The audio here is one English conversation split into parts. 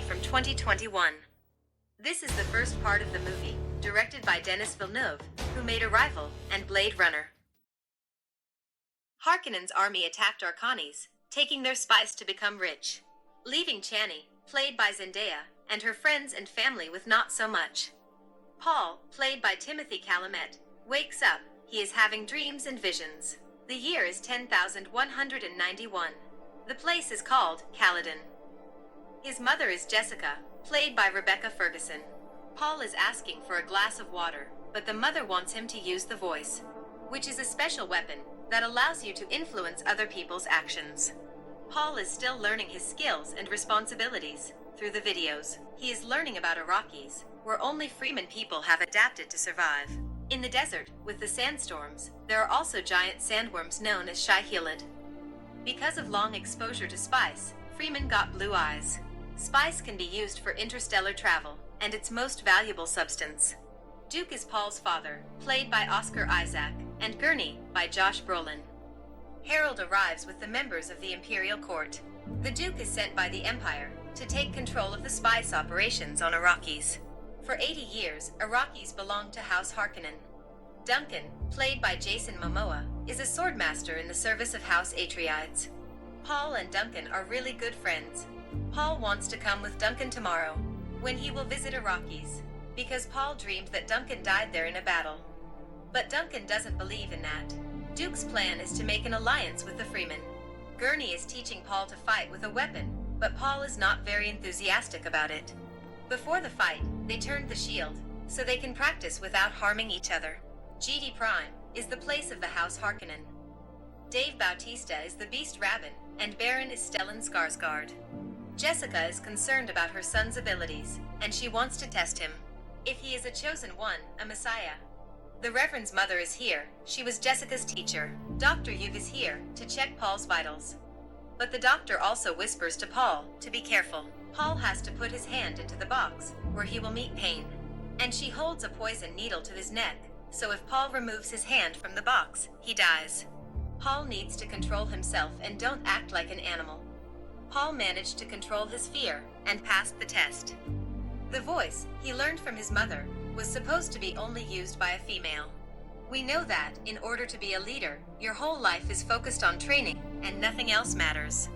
from 2021. This is the first part of the movie, directed by Denis Villeneuve, who made Arrival and Blade Runner. Harkonnen's army attacked Arkanis, taking their spice to become rich, leaving Chani, played by Zendaya, and her friends and family with not so much. Paul, played by Timothée Chalamet, wakes up. He is having dreams and visions. The year is 10,191. The place is called Caladan. His mother is Jessica, played by Rebecca Ferguson. Paul is asking for a glass of water, but the mother wants him to use the voice, which is a special weapon that allows you to influence other people's actions. Paul is still learning his skills and responsibilities through the videos. He is learning about Arrakis, where only Fremen people have adapted to survive. In the desert, with the sandstorms, there are also giant sandworms known as shai. Because of long exposure to spice, Fremen got blue eyes. Spice can be used for interstellar travel, and its most valuable substance. Duke is Paul's father, played by Oscar Isaac and Gurney by Josh Brolin. Harold arrives with the members of the Imperial Court. The Duke is sent by the Empire to take control of the spice operations on Arrakis. For 80 years, Arrakis belonged to House Harkonnen. Duncan, played by Jason Momoa, is a swordmaster in the service of House Atreides. Paul and Duncan are really good friends. Paul wants to come with Duncan tomorrow, when he will visit Arrakis, because Paul dreamed that Duncan died there in a battle. But Duncan doesn't believe in that. Duke's plan is to make an alliance with the Fremen. Gurney is teaching Paul to fight with a weapon, but Paul is not very enthusiastic about it. Before the fight, they turned the shield, so they can practice without harming each other. GD Prime is the place of the House Harkonnen. Dave Bautista is the Beast Rabbin, and Baron is Stellan Skarsgård. Jessica is concerned about her son's abilities, and she wants to test him. If he is a chosen one, a messiah. The Reverend's mother is here. She was Jessica's teacher. Dr. Yug is here to check Paul's vitals. But the doctor also whispers to Paul to be careful. Paul has to put his hand into the box, where he will meet pain. And she holds a poison needle to his neck, so if Paul removes his hand from the box, he dies. Paul needs to control himself and don't act like an animal. Paul managed to control his fear and passed the test. The voice he learned from his mother was supposed to be only used by a female. We know that, in order to be a leader, your whole life is focused on training, and nothing else matters.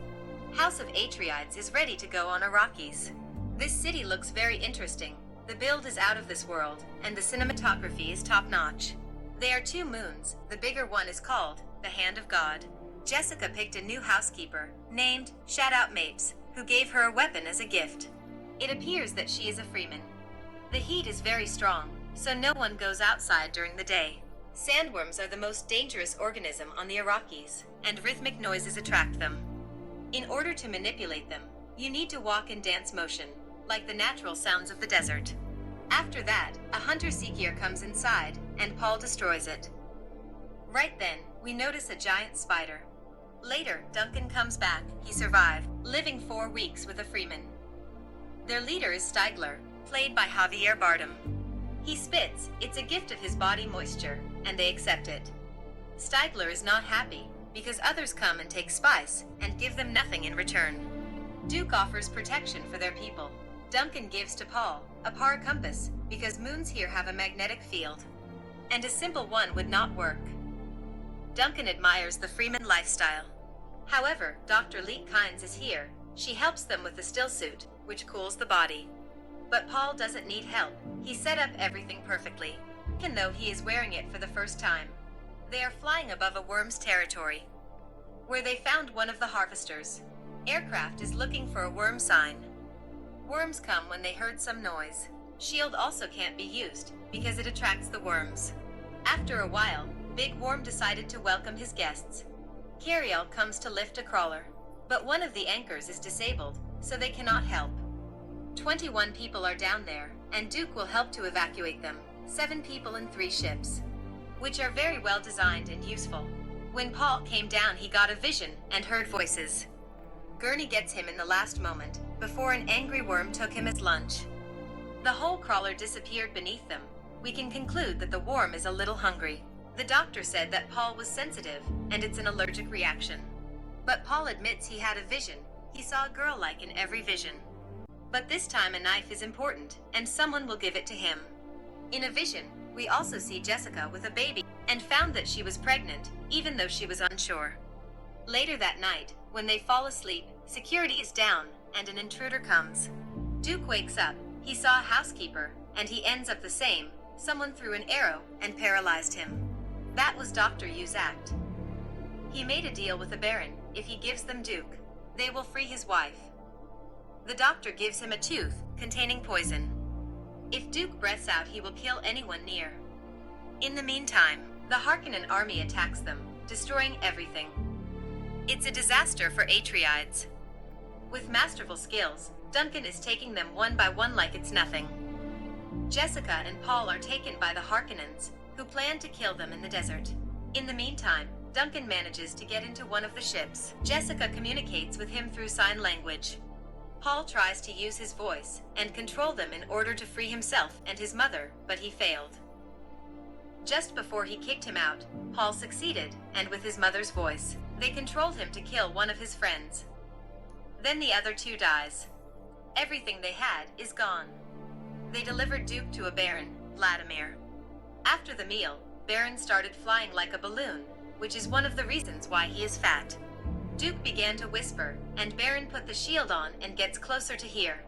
House of Atreides is ready to go on Arrakis. This city looks very interesting. The build is out of this world, and the cinematography is top-notch. There are 2 moons. The bigger one is called the Hand of God. Jessica picked a new housekeeper, named Shoutout Mapes, who gave her a weapon as a gift. It appears that she is a Freeman. The heat is very strong, so no one goes outside during the day. Sandworms are the most dangerous organism on the Arrakis, and rhythmic noises attract them. In order to manipulate them, you need to walk in dance motion, like the natural sounds of the desert. After that, a hunter-seeker comes inside, and Paul destroys it. Right then, we notice a giant spider. Later, Duncan comes back. He survived, living 4 weeks with a Freeman. Their leader is Stigler, played by Javier Bardem. He spits. It's a gift of his body moisture, and they accept it. Stigler is not happy, because others come and take spice, and give them nothing in return. Duke offers protection for their people. Duncan gives to Paul a par compass, because moons here have a magnetic field. And a simple one would not work. Duncan admires the Freeman lifestyle. However, Dr. Leek Kynes is here. She helps them with the stillsuit, which cools the body. But Paul doesn't need help. He set up everything perfectly, even though he is wearing it for the first time. They are flying above a worm's territory, where they found one of the harvesters. Aircraft is looking for a worm sign. Worms come when they heard some noise. Shield also can't be used, because it attracts the worms. After a while, Big Worm decided to welcome his guests. Cariel comes to lift a crawler, but one of the anchors is disabled, so they cannot help. 21 people are down there, and Duke will help to evacuate them. 7 people in 3 ships, which are very well designed and useful. When Paul came down, he got a vision and heard voices. Gurney gets him in the last moment, before an angry worm took him as lunch. The whole crawler disappeared beneath them. We can conclude that the worm is a little hungry. The doctor said that Paul was sensitive, and it's an allergic reaction. But Paul admits he had a vision. He saw a girl-like in every vision. But this time a knife is important, and someone will give it to him. In a vision, we also see Jessica with a baby, and found that she was pregnant, even though she was unsure. Later that night, when they fall asleep, security is down, and an intruder comes. Duke wakes up, he saw a housekeeper, and he ends up the same. Someone threw an arrow and paralyzed him. That was Dr. Yu's act. He made a deal with the Baron. If he gives them Duke, they will free his wife. The doctor gives him a tooth containing poison. If Duke breathes out, he will kill anyone near. In the meantime, the Harkonnen army attacks them, destroying everything. It's a disaster for Atreides. With masterful skills, Duncan is taking them one by one like it's nothing. Jessica and Paul are taken by the Harkonnens, who plan to kill them in the desert. In the meantime, Duncan manages to get into one of the ships. Jessica communicates with him through sign language. Paul tries to use his voice and control them in order to free himself and his mother, but he failed. Just before he kicked him out, Paul succeeded, and with his mother's voice, they controlled him to kill one of his friends. Then the other two dies. Everything they had is gone. They delivered Duke to a Baron, Vladimir. After the meal, Baron started flying like a balloon, which is one of the reasons why he is fat. Duke began to whisper, and Baron put the shield on and gets closer to hear.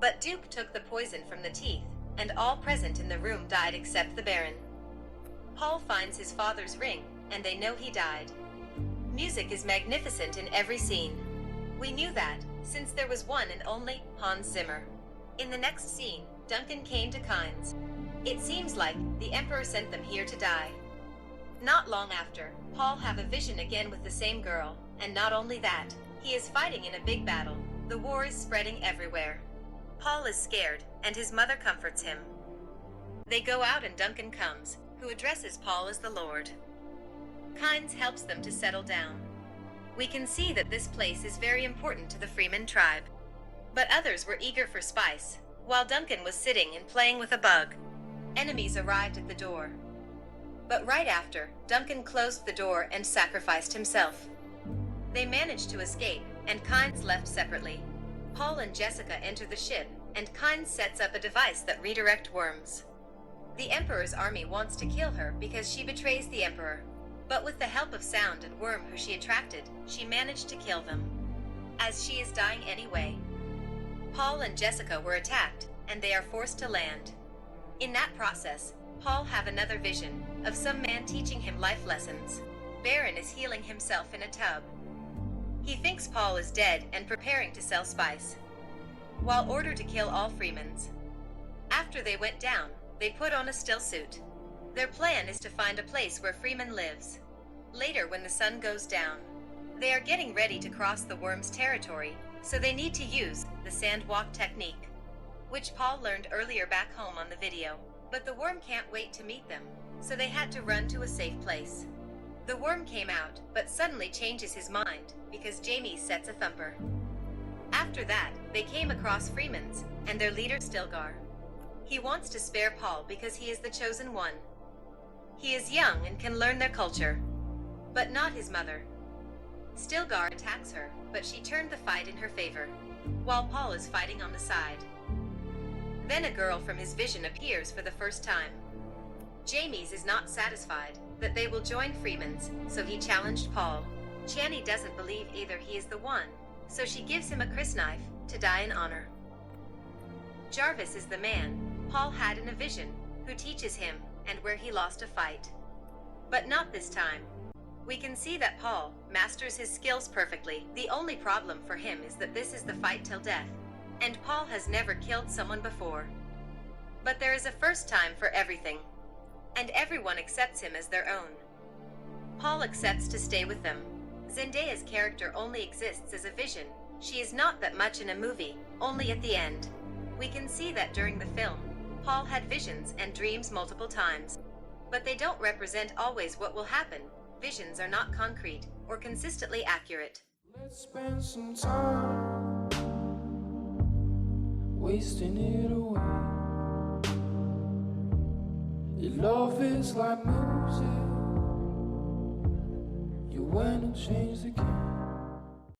But Duke took the poison from the teeth, and all present in the room died except the Baron. Paul finds his father's ring, and they know he died. Music is magnificent in every scene. We knew that, since there was one and only Hans Zimmer. In the next scene, Duncan came to Kynes. It seems like the Emperor sent them here to die. Not long after, Paul have a vision again with the same girl, and not only that, he is fighting in a big battle. The war is spreading everywhere. Paul is scared, and his mother comforts him. They go out and Duncan comes, who addresses Paul as the Lord. Kynes helps them to settle down. We can see that this place is very important to the Fremen tribe. But others were eager for spice, while Duncan was sitting and playing with a bug. Enemies arrived at the door. But right after, Duncan closed the door and sacrificed himself. They managed to escape, and Kynes left separately. Paul and Jessica enter the ship, and Kynes sets up a device that redirects worms. The Emperor's army wants to kill her because she betrays the Emperor. But with the help of Sound and Worm who she attracted, she managed to kill them. As she is dying anyway. Paul and Jessica were attacked, and they are forced to land. In that process, Paul have another vision of some man teaching him life lessons. Baron is healing himself in a tub. He thinks Paul is dead and preparing to sell spice, while ordered to kill all Fremens. After they went down, they put on a still suit. Their plan is to find a place where Fremen lives. Later, when the sun goes down, they are getting ready to cross the worm's territory, so they need to use the sand walk technique, which Paul learned earlier back home on the video. But the worm can't wait to meet them, so they had to run to a safe place. The worm came out, but suddenly changes his mind, because Jaime sets a thumper. After that, they came across Fremens, and their leader Stilgar. He wants to spare Paul because he is the chosen one. He is young and can learn their culture, but not his mother. Stilgar attacks her, but she turned the fight in her favor, while Paul is fighting on the side. Then a girl from his vision appears for the first time. Jaime's is not satisfied that they will join Fremen's, so he challenged Paul. Chani doesn't believe either he is the one, so she gives him a crysknife to die in honor. Jarvis is the man Paul had in a vision, who teaches him, and where he lost a fight. But not this time. We can see that Paul masters his skills perfectly. The only problem for him is that this is the fight till death, and Paul has never killed someone before. But there is a first time for everything, and everyone accepts him as their own. Paul accepts to stay with them. Zendaya's character only exists as a vision. She is not that much in a movie, only at the end. We can see that during the film, Paul had visions and dreams multiple times. But they don't represent always what will happen. Visions are not concrete or consistently accurate. Let's spend some time wasting it away. Your love is like music. You went and changed the game.